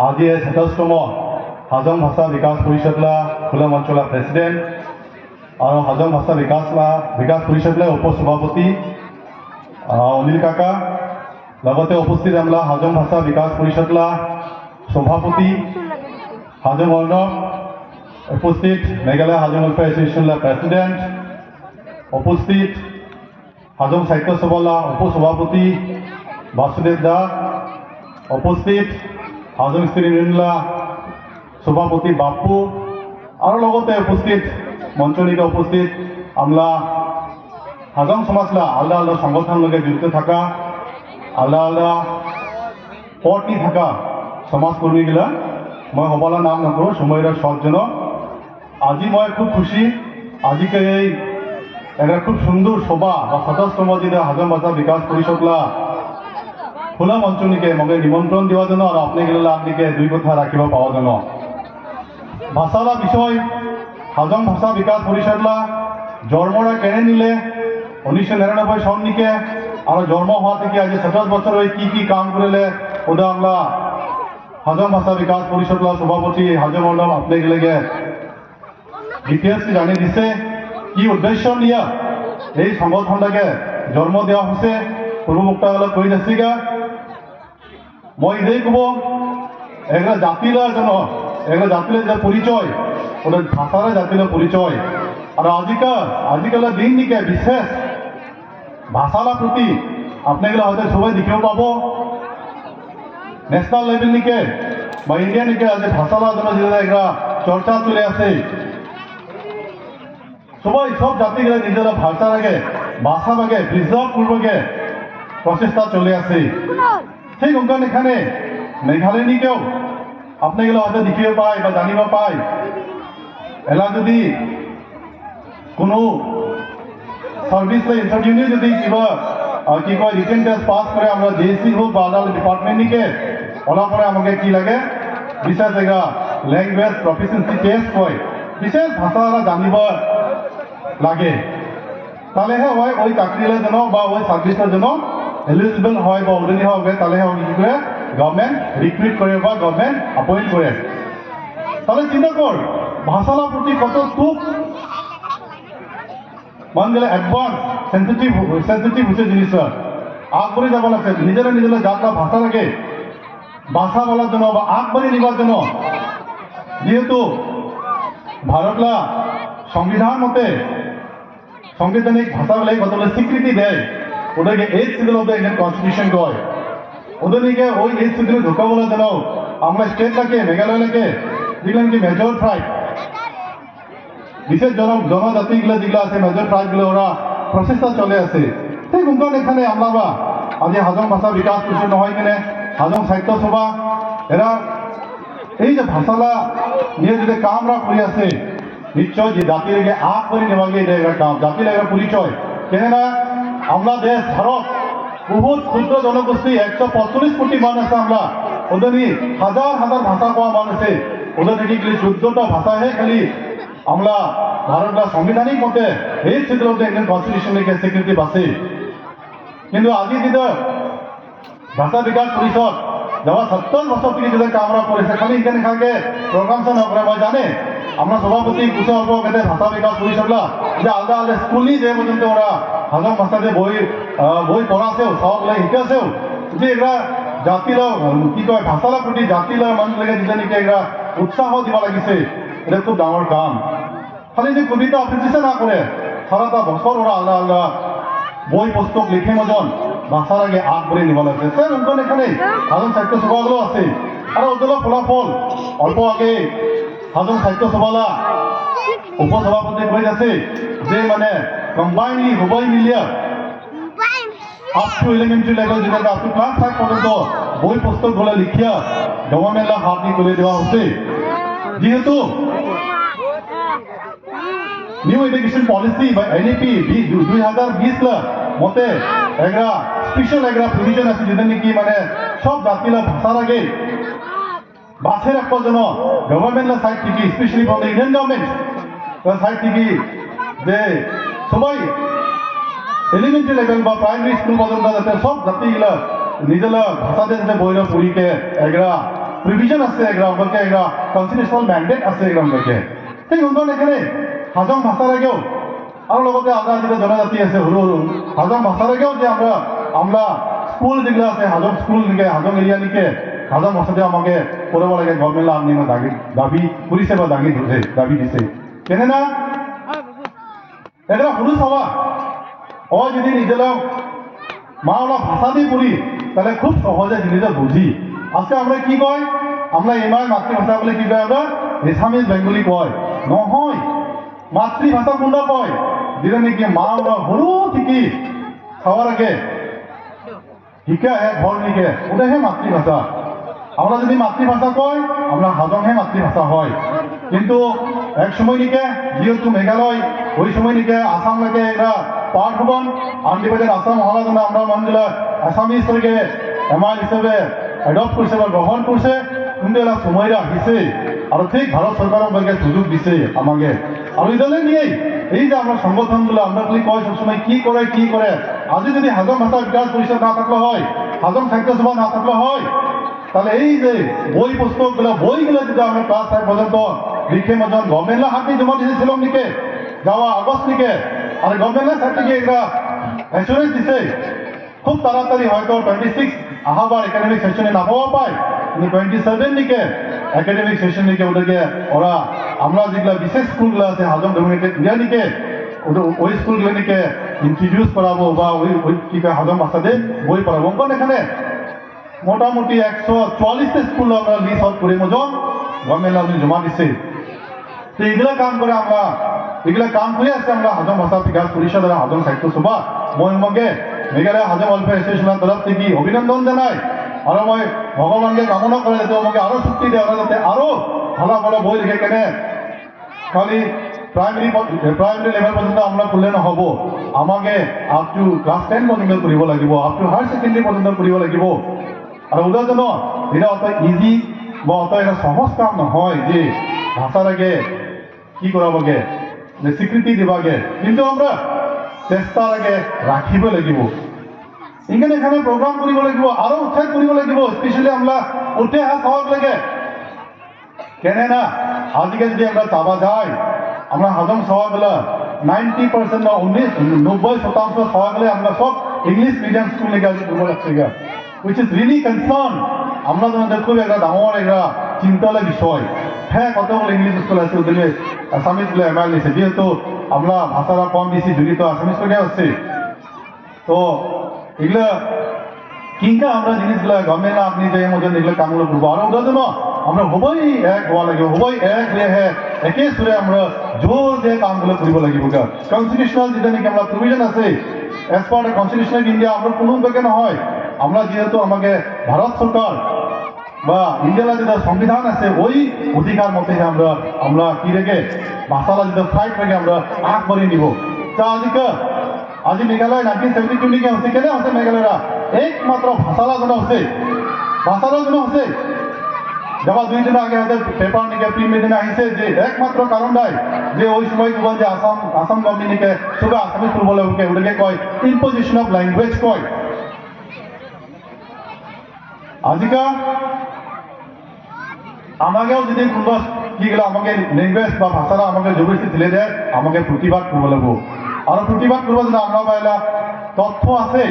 আজি ২৭তম হাজং ভাষা বিকাশ পৰিষদলা খুলা মঞ্চলা প্ৰেসিডেন্ট আৰু হাজং ভাষা বিকাশ পৰিষদলা উপসভাপতি অনিল কাকা লগতে উপস্থিত আমলা হাজং ভাষা বিকাশ পৰিষদলা সভাপতি হাজং অর্ণব উপস্থিত মেঘালয় হাজং ওয়েলফেয়ার এসোসিয়েশনলা প্রেসিডেন্ট উপস্থিত হাজং সাহিত্য সভালা উপসভাপতি বাসুদেব দা উপস্থিত হাজং স্ত্রী ইউনিয়নলা সভাপতি বাপু আর লগতে উপস্থিত মঞ্চনিকা উপস্থিত আমলা হাজং সমাজলা আলাদা আলাদা সংগঠন লগে জড়িত থাকা আলাদা আলাদা পটনি থাকা সমাজকর্মীগুলা মই সবলা নাম নকৰো সময়ৰ সবজন আজি মই খুব খুশি আজিকে এই একটা খুব সুন্দর সভা বা ২৭তম দিনে হাজং ভাষা বিকাশ পৰিষদলা খোলা মঞ্চনিকে মগে নিমন্ত্রণ দেওয়ার জন্য আর আপনাদের আপনিকে দুই কথা রাখিব পাওয়ার জন্য ভাষালা বিষয় হাজং ভাষা বিকাশ পৰিষদলা জন্মরা কেনে নিলে ১৯৯৯ সন নিকে আর জন্ম হওয়া থেকে আজ ২৭ বছর কি কাম করলে ওটা আমরা হাজং ভাষা বিকাশ পৰিষদলা সভাপতি হাজং অর্ণব আপনাদের ডিটেলস জানিয়ে দিছে কি উদ্দেশ্য নিয়ে এই সংগঠনটাকে জন্ম দেওয়া হয়েছে পূর্ববক্তাগুলো কৈ যাচ্ছিগা মই এটাই কব একটা জাতিলার জন্য একটা জাতির যে পরিচয় ওটা ভাষার জাতির পরিচয় আর আজিকাল দিন নিকে বিশেষ ভাষালার প্রতি আপনাগুলো হয়তো সবাই দেখিও পাব ন্যাশনাল লেভেল নিকে বা ইন্ডিয়া নিকে আজ ভাষালার জন্য যেটা একটা চর্চা চলে আছে সবাই সব জাতিগুলো নিজেরা ভাষার আগে ভাষার আগে প্রিজার্ভ করবগে প্রচেষ্টা চলে আছে ঠিক অঙ্কন এখানে মেঘালয় নিকেও আপনাগুলো হয়তো দেখিব পায় বা জানিব পায় এলা যদি কোনো সার্ভিস ইন্টারভিউ নিয়ে যদি কিবা কি কয় রিটেন টেস্ট পাস করে আমরা জিএসসি হোক বা আলাদা ডিপার্টমেন্ট নিকে ওলা পরে আমাকে কি লাগে বিশেষ একটা ল্যাঙ্গুয়েজ প্রফিসিয়েন্সি টেস্ট কয় বিশেষ ভাষা জানিব লাগে তাহলেহে হয় ওই চাকরির জন্য বা ওই সার্ভিসের জন্য এলিজিবল হয় বা উদনী হবে তাহলেহে কি করে গভর্নমেন্ট রিক্রুইট করে বা গভর্নমেন্ট অ্যাপয়েন্ট করে তাহলে চিন্তা কর ভাষালার প্রতি কত খুব মান গেলে অ্যাডভান্স সেন্সিটিভ হচ্ছে জিনিস আগবাড়ি যাব লাগছে নিজেরা যাত্রা ভাষা লাগে ভাষা বলার জন্য বা আগবাড়ি নিবার জন্য যেহেতু ভারতলা সংবিধান মতে সাংবিধানিক ভাষাগুলাই কতগুলো স্বীকৃতি দেয় ওদেরকে 8th schedule of the Indian constitution কয় ওদেরকে ওই 8th শিডিউল ঢোকাবলে যেন আমরা স্টেটটাকে মেঘালয়কে যেগুলো কি মেজর ট্রাইব বিশেষ জনজাতিগুলো যেগুলো আছে মেজর ট্রাইবগুলো ওরা প্রচেষ্টা চলে আছে ঠিক উনকান এখানে আমরা আজ হাজং ভাষা বিকাশ পরিষদ নহয় কিনে হাজং সাহিত্য সভা এরা এই যে ভাষালা নিয়ে যে কামরা করে আছে নিশ্চয় যে জাতির আগ করে নেওয়াগে এটা কাম জাতির একটা পরিচয় কেননা আমরা দেশ ভারত বহুত ক্ষুদ্র জনগোষ্ঠী ১৪৫ কোটি মান আছে আমরা ওদের হাজার হাজার ভাষা কোয়া মান আছে ওদের থেকে খালি ১৪টা ভাষাহে খালি আমরা ভারতরা সাংবিধানিক মতে এই schedule of the Indian constitution স্বীকৃতি পাচ্ছে কিন্তু আজি যেটা ভাষা বিকাশ পরিষদ যাওয়া ৭০ বছর থেকে যেটা কামরা করেছে খালি এখানে খাকে প্রোগ্রামসা নকরে বা জানে আমরা সভাপতি কুশল হব কেটে ভাষা বিকাশ পরিষদলা যে আলাদা আলাদা স্কুল নিয়ে যে পর্যন্ত ওরা হাজং ভাষাতে বই পড়াছেও সবগুলো শিকাছেও যে এরা জাতির কি কয় ভাষালার প্রতি জাতির মানুষকে নিজে নিজে এরা উৎসাহ দিব লাগিছে এটা খুব ডাঙর কাম খালি যে কবিতা আবৃত্তি না করে সারাটা বছর ওরা আলাদা আলাদা বই পুস্তক লিখে মতন ভাষার আগে আগবাড়ি নিব লাগছে স্যার অঙ্কন এখানে হাজং সাহিত্য সভাগুলো আছে আর ওদের ফলাফল অল্প আগে হাজং সাহিত্য সভালা উপসভাপতি কৈ আছে যে মানে কম্বাইনলি সবাই মিলিয়া আপ টু এলিমেন্টারি লেভেল যেটা আপ টু ক্লাস 5 পর্যন্ত বই পুস্তকগুলো লিখিয়া গভর্নমেন্টলা হাত দিয়ে করে দেওয়া হচ্ছে যেহেতু নিউ এডুকেশন পলিসি বা এনইপি 2020 লা মতে একটা স্পেশাল একটা প্রভিশন আছে যেটা নাকি মানে সব জাতিলা ভাষার আগে বাছে রাখবার জন্য গভর্নমেন্টের সাইড থেকে specially from the Indian government side থেকে যে সবাই এলিমেন্টারি লেভেল বা প্রাইমারি স্কুল পর্যন্ত যাতে সব জাতিগুলা নিজেরা ভাষাতে যাতে বইরা পড়িকে একটা প্রিভিশন আছে এগুলো আমাকে এগুলো কনস্টিটিউশনাল ম্যান্ডেট আছে এগুলো আমাকে ঠিক মতন এখানে হাজং ভাষার আগেও আর লগতে আদা যেটা জনজাতি আছে সৰু সৰু হাজং ভাষার আগেও যে আমরা স্কুল যেগুলো আছে হাজং স্কুল নিকে হাজং এরিয়া নিকে হাজং ভাষাতে আমাকে পড়াব লাগে গভর্নমেন্ট আপনি দাবি কৰিছে বা দাবি দিছে কেনে না এগুলো সৰু চাবা যদি নিজেরা মা ওলা ভাষা দিয়ে পড়ি তাহলে খুব সহজে জিনিসটা বুঝি আজকে আমরা কি কয় আমরা এমআই মাতৃভাষা বলে কি কয় আমরা এসামিজ বেঙ্গলি কয় নহয় মাতৃভাষা কোনটা কয় যেটা নাকি মা ওরা সৰু থেকে খাওয়ার আগে শিকা হে ঘর নিকে ওটাহে মাতৃভাষা আমরা যদি মাতৃভাষা কয় আমরা হাজংহে মাতৃভাষা হয় কিন্তু এক সময় নিকে যেহেতু মেঘালয় ওই সময় নিকে আসাম লাগে এরা পার্ট হবান আনডিভাইডেড আসাম হওয়ার জন্য আমরা মানুষগুলা আসামিজ থেকে এমআই হিসেবে এডপ্ট করছে বা গ্রহণ করছে কিন্তু এরা সময়টা আহিছে আর ঠিক ভারত সরকারের বলকে সুযোগ দিছে আমাকে আর ইদালে নিয়েই এই যে আমরা সংগঠনগুলো আমরা বলি কয় সবসময় কি করে আজি যদি হাজং ভাষা বিকাশ পরিষদ না থাকলে হয় হাজং সাহিত্য সভা না থাকলে হয় তাহলে এই যে বই পুস্তকগুলো বইগুলো যদি আমরা ক্লাস 5 পর্যন্ত লিখে মতন গভর্নমেন্টে হাতে জমা দিয়েছিলাম নিকে যাওয়া আগস্ট নিকে আর গভর্নমেন্টের সাথে এগুলা অ্যাসুরেন্স দিছে খুব তাড়াতাড়ি হয়তো 26 আহাবার একাডেমিক সেশনে না পাওয়া পায় কিন্তু 27 নিকে একাডেমিক সেশন নিকে ওদেরকে ওরা আমরা যেগুলা বিশেষ স্কুলগুলো আছে হাজং ডমিনেটেড এরিয়া নিকে ওই স্কুলগুলো নিকে ইন্ট্রোডিউস করাবো বা ওই কি কয় হাজং ভাষাতে বই পড়াবো কারণ এখানে মোটামুটি 144টা স্কুল আমরা লিস্ট আউট করে মজন গভর্নমেন্ট আপনি জমা দিছে তো এগুলা কাম করে আছে আমরা হাজং ভাষা বিকাশ পরিষদ আর হাজং সাহিত্য সভা মই মগে মেঘালয় হাজং ওয়েলফেয়ার এসোসিয়েশনের তরফ থেকে অভিনন্দন জানাই আর মই ভগবানকে কামনা করে যাতে আমাকে আরো শক্তি দেয় ওরা যাতে আরো ভালো ভালো বই লিখে কেনে খালি প্রাইমারি লেভেল পর্যন্ত আমরা করলে নহব আমাকে আপ টু ক্লাস 10 পর্যন্ত কৰিব লাগিব আপ টু হায়ার সেকেন্ডারি পর্যন্ত কৰিব লাগিব আর ওদের জন্য এটা অত ইজি বা অত এটা সহজ কাম নহয় যে ভাষার আগে কি করাবগে যে স্বীকৃতি দিবাগে কিন্তু আমরা চেষ্টার আগে রাখিব লাগিব এখানে প্রোগ্রাম কৰিব লাগিব আরো উৎসাহ কৰিব লাগিব স্পেশালি আমরা উঠে হাত হওয়ার লাগে কেনে না আজকে যদি আমরা চাবা যাই আমরা হাজং সভাগুলা 90% বা 90% সভাগুলো আমরা সব ইংলিশ মিডিয়াম স্কুল নিয়ে করব লাগছে which is really concern আমরা তোমাদের খুব একটা ডাঙর একটা চিন্তার বিষয় হ্যাঁ কতগুলো ইংলিশ স্কুল আছে ওদের আসামিসগুলো এমআইএল নিছে যেহেতু আমরা ভাষাটা কম বেশি জড়িত আসামিস করে আসছে তো এগুলো কিংকা আমরা জিনিসগুলো গভর্নমেন্ট আপনি যে মধ্যে এগুলো কামগুলো করবো আর ওদের জন্য আমরা হবই এক হওয়া লাগিব হবই এক হয়ে একে সুরে আমরা জোর দিয়ে কামগুলো কৰিব লাগিব কনস্টিটিউশনাল যেটা নাকি আমরা প্রভিশন আছে as per constitution of India আমরা কোনো বেগে নহয় আমরা যেহেতু আমাকে ভারত সরকার বা ইন্ডিয়ার যেটা সংবিধান আছে ওই অধিকার মতে আমরা কি রেখে ভাষালা যেটা ফাইট রেখে আমরা আগবাড়িয়ে নিব তা আজি মেঘালয় 1972 নিকে হচ্ছে কেনে হচ্ছে মেঘালয়রা একমাত্র ভাষালা জন্য হচ্ছে যাবা 2 দিন আগে হয়তো পেপার নিকে প্রিন্ট দিনে আহিছে যে একমাত্র কারণ নাই যে ওই সময় কেবল যে আসাম গভর্নমেন্ট নিকে সবে আসামি করবলে ওটাকে কয় ইম্পোজিশন অফ ল্যাঙ্গুয়েজ কয় আজিকা আমাকেও যদি কোনোবা কি গেলে আমাকে ল্যাঙ্গুয়েজ বা ভাষাটা আমাকে জবরদস্তি দিলে দেয় আমাকে প্রতিবাদ করব লাগব আর প্রতিবাদ করব যদি আমরা বাইলা তথ্য আছে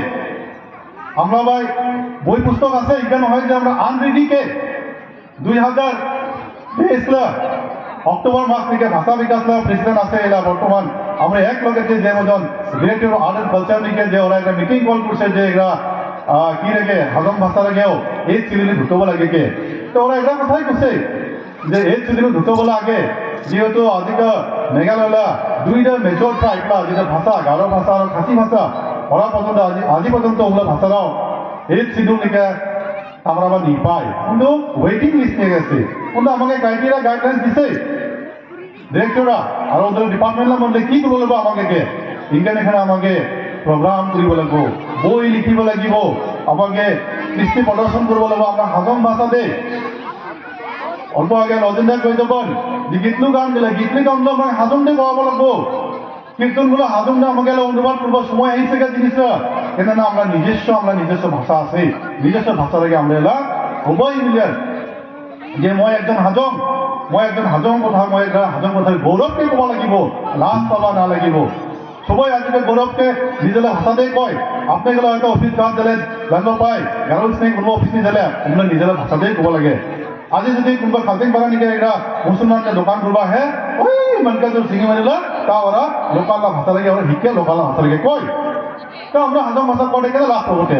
আমরা ভাই বই পুস্তক আছে এটা নহয় যে আমরা আনরিডিকে 2023 অক্টোবর মাস থেকে ভাষা বিকাশ প্রেসিডেন্ট আছে এলা বর্তমান আমরা এক লগে যে মতন ডিরেক্টর আর্ট এন্ড কালচার নিকে যে ওরা একটা মিটিং কল করছে যে এরা কি রেখে হাজং ভাষার আগেও এই চিলিনি ঢুকব লাগে কে তো ওরা এটা কথাই কৈছে যে এই চিলিনি ঢুকব লাগে যেহেতু আজিকা মেঘালয়লা 2টা মেজর ট্রাইবলা যেটা ভাষা গারো ভাষা আর খাসি ভাষা ওরা পর্যন্ত আজি পর্যন্ত ওগুলো ভাষারাও এই শিডিউল নিকে আমরা আবার নি পাই কিন্তু ওয়েটিং লিস্ট নিয়ে গেছে কিন্তু আমাকে ক্রাইটেরিয়া গাইডলাইন্স দিছে ডিরেক্টররা আর ওদের ডিপার্টমেন্টের মধ্যে কি করব লাগবে আমাকে এখানে আমাকে প্রোগ্রাম কৰিব লাগিব বই লিখিব লাগিব আমাকে কৃষ্টি প্রদর্শন করব লাগবে আমরা হাজং ভাষাতে অল্প আগে নজেন্দা কৈ যাবন যে গীতলু গান গেলে গীতলি গানগুলো আমাকে হাজংতে গাওয়াব লাগবো কীর্তনগুলো হাজংতে আমাকে অনুবাদ করবো সময় আহিছে জিনিসটা কেননা আমরা নিজস্ব ভাষা আছে নিজস্ব ভাষা লাগে আমরা এলা হবই মিলিয়ার যে মই একজন হাজং কথা মই হাজং কথাৰ গৌৰৱকে ক'ব লাগিব, লাজ পাব নালাগিব। সবাই আজকে গৌরবকে নিজের ভাষাতেই কয়। আপনি গেলে হয়তো অফিস যাওয়ার গেলে জানব পাই গারোজ নেই কোনো অফিস নিয়ে গেলে আপনার নিজের ভাষাতেই কব লাগে। আজি যদি কোনোবা খাজিং পাৰা নিকে একটা মুসলমানকে দোকান করবা হে ওই মানকে যদি চিঙি মারিলা তা ওরা লোকাল ভাষা লাগে ওরা শিখে লোকাল ভাষা লাগে কয়। তো আমরা হাজং ভাষা কটে গেলে লাভ পাবতে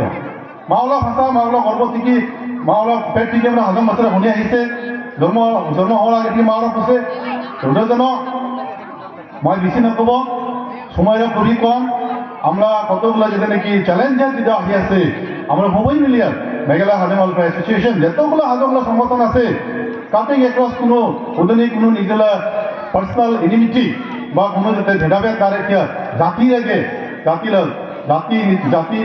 মাওলা ভাষা মাওলা গর্ব থেকে মাওলা পেট থেকে আমরা হাজং ভাষা শুনি আহিছে। জন্ম হওয়ার আগে থেকে মাওলা কৈছে ওটার জন্য মই বেশি নকব, সময়ও খুবই কম। আমরা কতগুলো যেটা নাকি চ্যালেঞ্জের যেটা আহি আছে আমরা সবাই মিলিয়ে মেঘালয় হাজং ওয়েলফেয়ার এসোসিয়েশন যতগুলো হাজংগুলো সংগঠন আছে কাটিং এক্রস কোনো ওদের কোনো নিজের পার্সোনাল এনিমিটি বা কোনো যাতে ভেদাভেদ না রেখে জাতি রেখে জাতি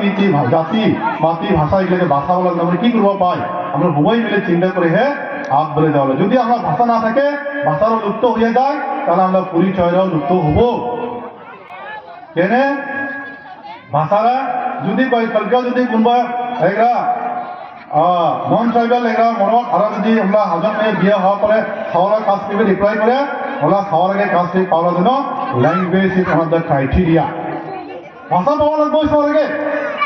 নীতি জাতি মাতৃ ভাষা এগুলোকে বাঁচা বলার আমরা কি করবো পাই আমরা সবাই মিলে চিন্তা করে হে আগ বলে যাওয়া। যদি আমার ভাষা না থাকে ভাষারও লুপ্ত হয়ে যায় তাহলে আমরা পরিচয়েরও লুপ্ত হব। কেনে ভাষারা যদি কালকে যদি কোনোবা এগা নন ট্রাইবেল এগা মনত আর যদি আমরা হাজং বিয়া হওয়া পরে খাওয়ার কাজ করবে রিপ্লাই করে ওলা খাওয়ার আগে কাজ পাওয়ার জন্য language is one of the criteria. ভাষা পাওয়া লাগবে সবার আগে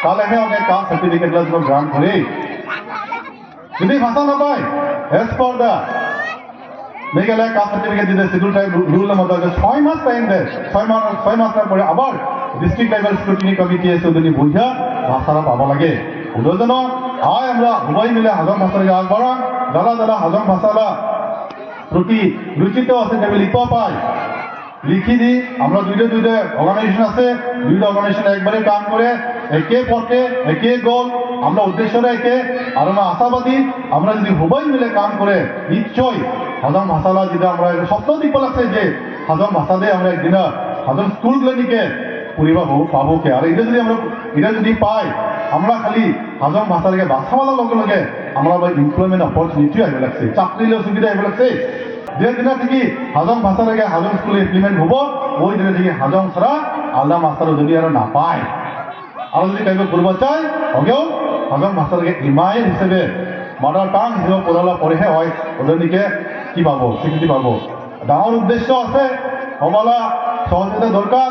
তাহলে ওকে কাজ সার্টিফিকেটগুলো জন্য গ্রান্ট করে। যদি ভাষা না পায় as per the Meghalaya caste certificate দিতে শিডিউল টাইম রুলের মধ্যে 6 মাস টাইম দেয়। 6 মাসের পরে আবার ডিস্ট্রিক্ট লেভেল স্ক্রুটিনি কমিটি এসে ওদের বুঝা ভাষাটা পাবা লাগে। ওদের জন্য আয় আমরা সবাই মিলে হাজং ভাষাকে আগবাড়ান। যারা হাজং ভাষাটা প্রতি রুচিত আছে সেটা লিখতে পায় লিখি দিই। আমরা দুইটা অর্গানাইজেশন আছে, দুইটা অর্গানাইজেশন একবারে কাম করে একে পথে একে গোল আমরা উদ্দেশ্যটা একে আর আমরা আশাবাদী আমরা যদি সবাই মিলে কাম করে নিশ্চয় হাজং ভাষালা যেটা আমরা স্বপ্ন দিব লাগছে যে হাজং ভাষা দিয়ে আমরা একদিন হাজং স্কুলগুলো নিকে পরিবার পাবো কে। আর এটা যদি পাই আমরা খালি হাজং ভাষাকে বাছা বলার লগে লগে আমরা এমপ্লয়মেন্ট অপরচুনিটি আসবে লাগছে, চাকরির সুবিধা আসবে লাগছে। যে দিনা থেকে হাজং ভাষা লাগে হাজং স্কুলে ইমপ্লিমেন্ট হব ওই দিনে থেকে হাজং ছাড়া আলাদা মাস্টার যদি আর না পায় আর যদি কাউকে করব চাই ওকেও হাজং ভাষা লাগে ইমাইল হিসেবে মাদার টাং হিসেবে পড়ালা পরেহে হয় ওদের দিকে কি পাবো স্বীকৃতি পাবো। ডাঙর উদ্দেশ্য আছে সবালা সহযোগিতা দরকার।